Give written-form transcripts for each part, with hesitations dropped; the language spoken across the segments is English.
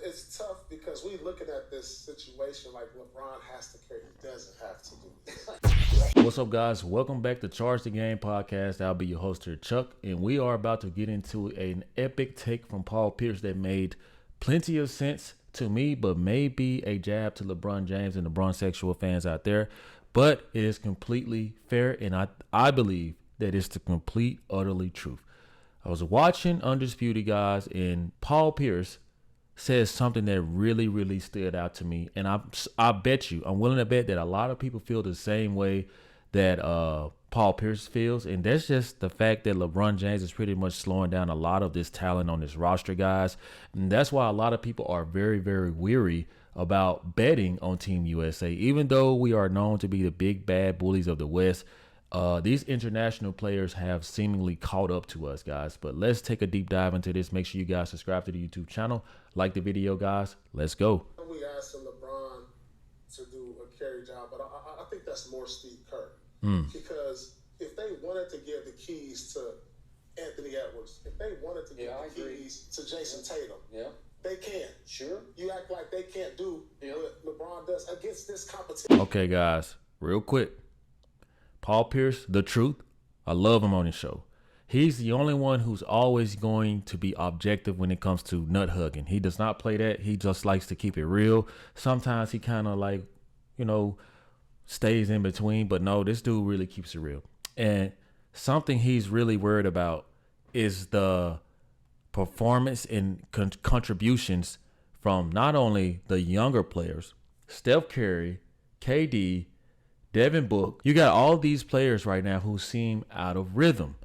it's tough because we looking at this situation like LeBron has to carry. He doesn't have to do this. What's up, guys? Welcome back to Charge the Game podcast. I'll be your host here, Chuck, and we are about to get into an epic take from Paul Pierce that made plenty of sense to me, but maybe a jab to LeBron James and the Bronsexual fans out there. But it is completely fair, and I believe that it's the complete, utterly truth. I was watching Undisputed, guys, and Paul Pierce says something that really stood out to me. And I bet you, I'm willing to bet that a lot of people feel the same way that Paul Pierce feels. And that's just the fact that LeBron James is pretty much slowing down a lot of this talent on this roster, guys. And that's why a lot of people are very weary about betting on Team USA. Even though we are known to be the big bad bullies of the West, these international players have seemingly caught up to us, guys. But let's take a deep dive into this. Make sure you guys subscribe to the YouTube channel. Like the video, guys. Let's go. We asked LeBron to do a carry job, but I think that's more Steve Kerr. Because if they wanted to give the keys to Anthony Edwards, if they wanted to give the keys to Jason Tatum, they can. Sure. You act like they can't do what LeBron does against this competition. Okay, guys, real quick. Paul Pierce, the truth. I love him on his show. He's the only one who's always going to be objective when it comes to nut hugging. He does not play that. He just likes to keep it real. Sometimes he kind of like, stays in between. But no, this dude really keeps it real. And something he's really worried about is the performance and contributions from not only the younger players, Steph Curry, KD, Devin Book. You got all these players right now who seem out of rhythm.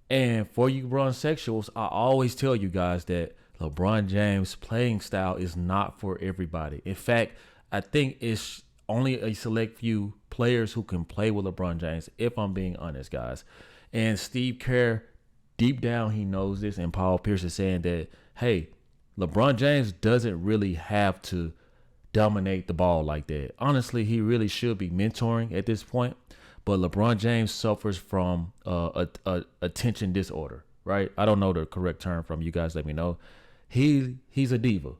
And for you Bronsexuals, I always tell you guys that LeBron James' playing style is not for everybody. In fact, I think it's only a select few players who can play with LeBron James, if I'm being honest, guys. And Steve Kerr, deep down, he knows this. And Paul Pierce is saying that, hey, LeBron James doesn't really have to dominate the ball like that. Honestly, he really should be mentoring at this point. But LeBron James suffers from attention disorder, right? I don't know the correct term from you guys. Let me know. He's a diva.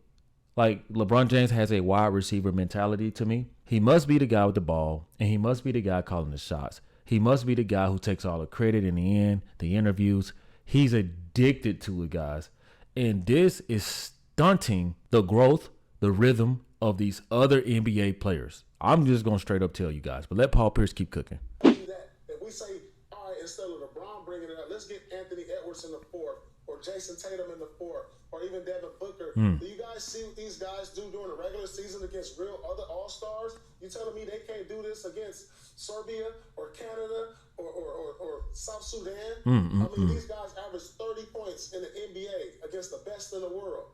Like, LeBron James has a wide receiver mentality to me. He must be the guy with the ball, and he must be the guy calling the shots. He must be the guy who takes all the credit in the end, the interviews. He's addicted to it, guys. And this is stunting the growth, the rhythm of these other NBA players. I'm just going to straight up tell you guys, but let Paul Pierce keep cooking. If we say, all right, instead of LeBron bringing it up, let's get Anthony Edwards in the fourth, or Jason Tatum in the fourth, or even Devin Booker. Do you guys see what these guys do during the regular season against real other all-stars? You telling me they can't do this against Serbia or Canada or South Sudan? I mean, these guys average 30 points in the NBA against the best in the world.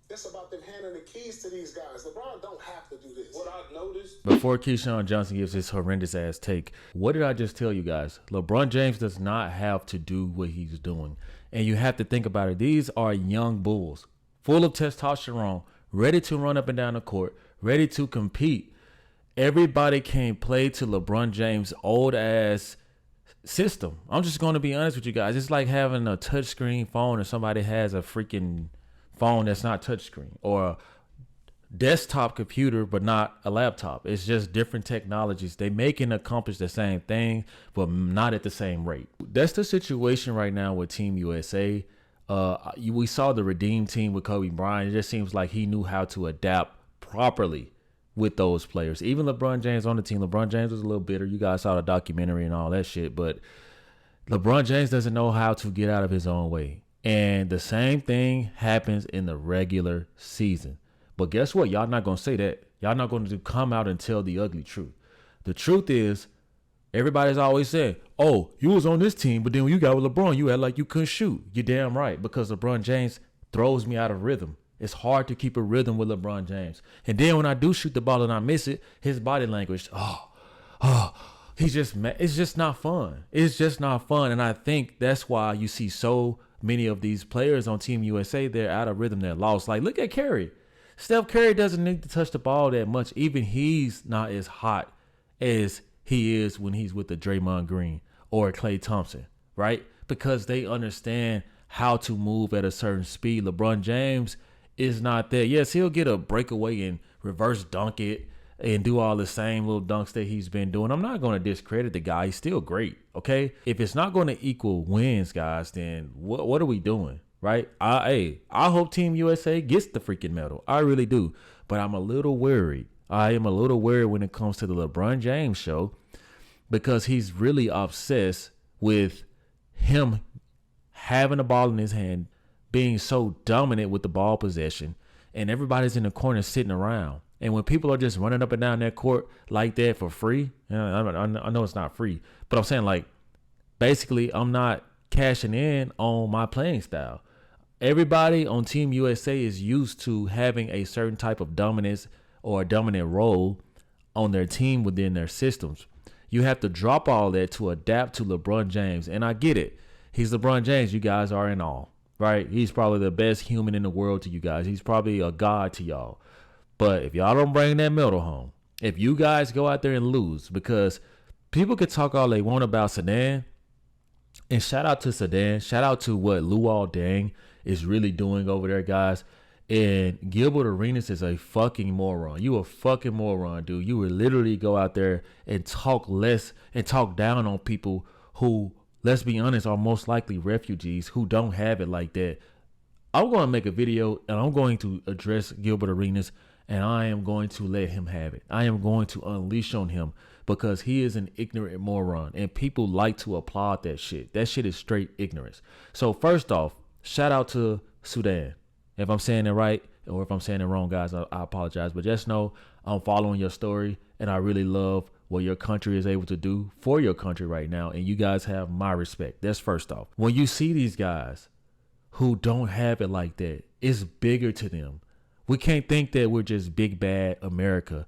It's about them handing the keys to these guys. LeBron don't have to do this. What I've noticed. Before Keyshawn Johnson gives his horrendous ass take, what did I just tell you guys? LeBron James does not have to do what he's doing. And you have to think about it. These are young bulls, full of testosterone, ready to run up and down the court, ready to compete. Everybody can't play to LeBron James' old ass system. I'm just going to be honest with you guys. It's like having a touchscreen phone and somebody has a freaking phone that's not touchscreen, or a desktop computer but not a laptop. It's just different technologies. They make and accomplish the same thing, but not at the same rate. That's the situation right now with Team USA. We saw the redeem team with Kobe Bryant. It just seems like he knew how to adapt properly with those players. Even LeBron James on the team. LeBron James was a little bitter. You guys saw the documentary and all that shit, but LeBron James doesn't know how to get out of his own way. And the same thing happens in the regular season. But guess what? Y'all not going to say that. Y'all not going to come out and tell the ugly truth. The truth is, everybody's always saying, oh, you was on this team, but then when you got with LeBron, you had like you couldn't shoot. You're damn right, because LeBron James throws me out of rhythm. It's hard to keep a rhythm with LeBron James. And then when I do shoot the ball and I miss it, his body language, he's just mad. It's just not fun. It's just not fun. And I think that's why you see so many of these players on Team USA, they're out of rhythm, they're lost. Like, look at Curry. Steph Curry doesn't need to touch the ball that much. Even he's not as hot as he is when he's with the Draymond Green or Klay Thompson, right? Because they understand how to move at a certain speed. LeBron James is not there. Yes, he'll get a breakaway and reverse dunk it and do all the same little dunks that he's been doing. I'm not going to discredit the guy. He's still great, okay? If it's not going to equal wins, guys, then what are we doing, right? I hope Team USA gets the freaking medal. I really do. But I'm a little worried. I am a little worried when it comes to the LeBron James show because he's really obsessed with him having the ball in his hand, being so dominant with the ball possession, and everybody's in the corner sitting around. And when people are just running up and down that court like that for free, I know it's not free, but I'm saying, like, basically I'm not cashing in on my playing style. Everybody on Team USA is used to having a certain type of dominance or a dominant role on their team within their systems. You have to drop all that to adapt to LeBron James. And I get it. He's LeBron James. You guys are in awe, right? He's probably the best human in the world to you guys. He's probably a god to y'all. But if y'all don't bring that medal home, if you guys go out there and lose, because people could talk all they want about Sedan, and shout out to Sedan, shout out to what Luol Deng is really doing over there, guys. And Gilbert Arenas is a fucking moron. You a fucking moron, dude. You would literally go out there and talk less and talk down on people who, let's be honest, are most likely refugees who don't have it like that. I'm going to make a video and I'm going to address Gilbert Arenas, and I am going to let him have it. I am going to unleash on him because he is an ignorant moron, and people like to applaud that shit. That shit is straight ignorance. So first off, shout out to Sudan. If I'm saying it right or if I'm saying it wrong, guys, I apologize. But just know I'm following your story, and I really love what your country is able to do for your country right now. And you guys have my respect. That's first off. When you see these guys who don't have it like that, it's bigger to them. We can't think that we're just big, bad America.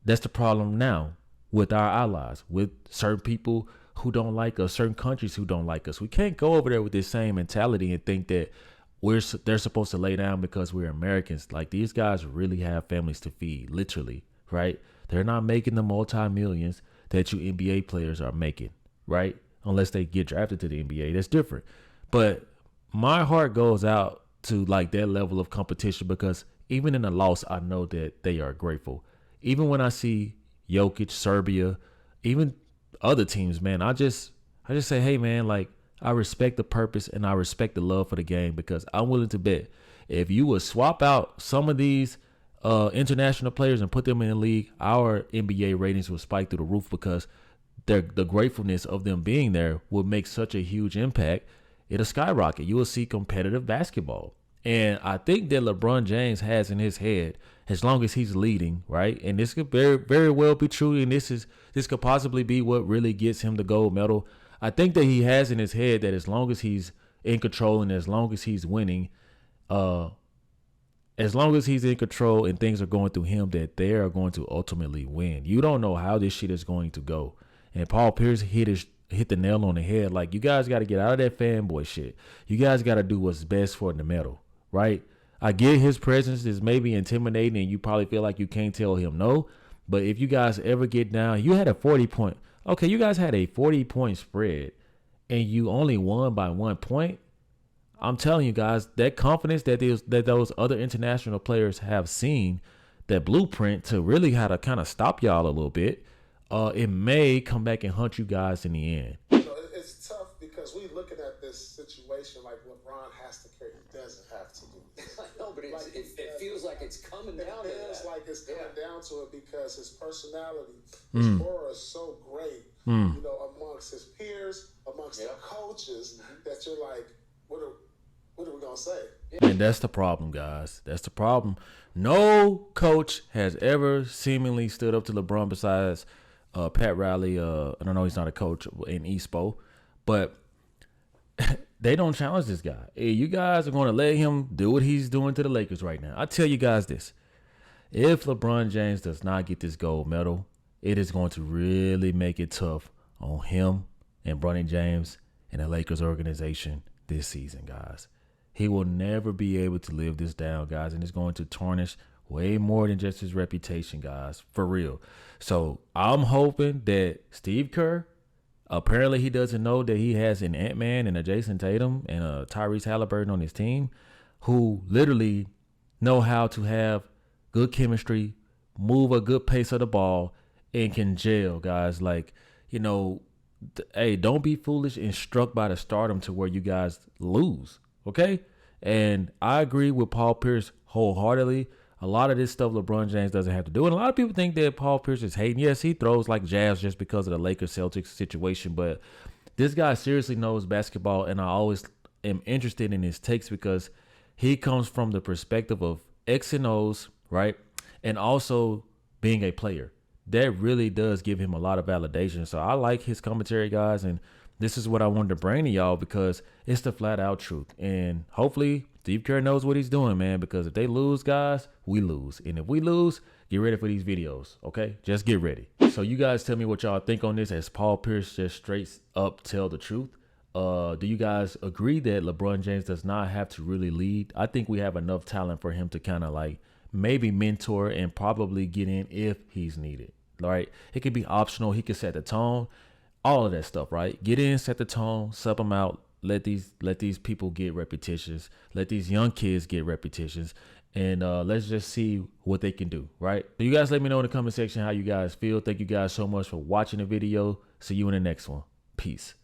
That's the problem now with our allies, with certain people who don't like us, certain countries who don't like us. We can't go over there with this same mentality and think that they're supposed to lay down because we're Americans. Like, these guys really have families to feed, literally, right? They're not making the multi-millions that you NBA players are making, right? Unless they get drafted to the NBA. That's different. But my heart goes out to, like, that level of competition, because even in a loss, I know that they are grateful. Even when I see Jokic, Serbia, even other teams, man, I just say, hey, man, like, I respect the purpose and I respect the love for the game, because I'm willing to bet if you would swap out some of these international players and put them in the league, our NBA ratings will spike through the roof, because the gratefulness of them being there will make such a huge impact. It'll skyrocket. You will see competitive basketball. And I think that LeBron James has in his head, as long as he's leading, right? And this could very, very well be true. And this could possibly be what really gets him the gold medal. I think that he has in his head that as long as he's in control and as long as he's winning, as long as he's in control and things are going through him, that they are going to ultimately win. You don't know how this shit is going to go. And Paul Pierce hit the nail on the head. Like, you guys got to get out of that fanboy shit. You guys got to do what's best for the medal, right? I get his presence is maybe intimidating and you probably feel like you can't tell him no. But if you guys ever get down, you had a 40-point. Okay, you guys had a 40-point spread and you only won by 1 point. I'm telling you guys, that confidence that those other international players have seen, that blueprint to really how to kind of stop y'all a little bit, it may come back and hunt you guys in the end. You know, it's tough because we looking at this situation like LeBron has to carry. He doesn't have to do it. I know, but it feels like it's coming down to that. It feels like it's coming down to it because his personality, his aura is so great, you know, amongst his peers, amongst the coaches, that you're like, what are we going to say? And that's the problem, guys. That's the problem. No coach has ever seemingly stood up to LeBron besides Pat Riley. I don't know, he's not a coach in Espo, but they don't challenge this guy. Hey, you guys are going to let him do what he's doing to the Lakers right now. I tell you guys this. If LeBron James does not get this gold medal, it is going to really make it tough on him and Bronny James and the Lakers organization this season, guys. He will never be able to live this down, guys, and it's going to tarnish way more than just his reputation, guys, for real. So I'm hoping that Steve Kerr, apparently he doesn't know that he has an Ant-Man and a Jason Tatum and a Tyrese Halliburton on his team, who literally know how to have good chemistry, move a good pace of the ball, and can gel, guys. Like, you know, hey, don't be foolish and struck by the stardom to where you guys lose, okay? And I agree with Paul Pierce wholeheartedly. A lot of this stuff LeBron James doesn't have to do. And a lot of people think that Paul Pierce is hating. Yes, he throws like jabs just because of the Lakers-Celtics situation, but this guy seriously knows basketball, and I always am interested in his takes because he comes from the perspective of X and O's, right? And also being a player. That really does give him a lot of validation. So I like his commentary, guys, and this is what I wanted to bring to y'all because it's the flat out truth. And hopefully Steve Kerr knows what he's doing, man, because if they lose, guys, we lose. And if we lose, get ready for these videos, okay? Just get ready. So you guys tell me what y'all think on this as Paul Pierce just straight up tell the truth. Do you guys agree that LeBron James does not have to really lead? I think we have enough talent for him to kind of like maybe mentor and probably get in if he's needed, right? It could be optional. He could set the tone, all of that stuff, right? Get in, set the tone, sub them out. Let these people get repetitions. Let these young kids get repetitions. And let's just see what they can do, right? So you guys let me know in the comment section how you guys feel. Thank you guys so much for watching the video. See you in the next one. Peace.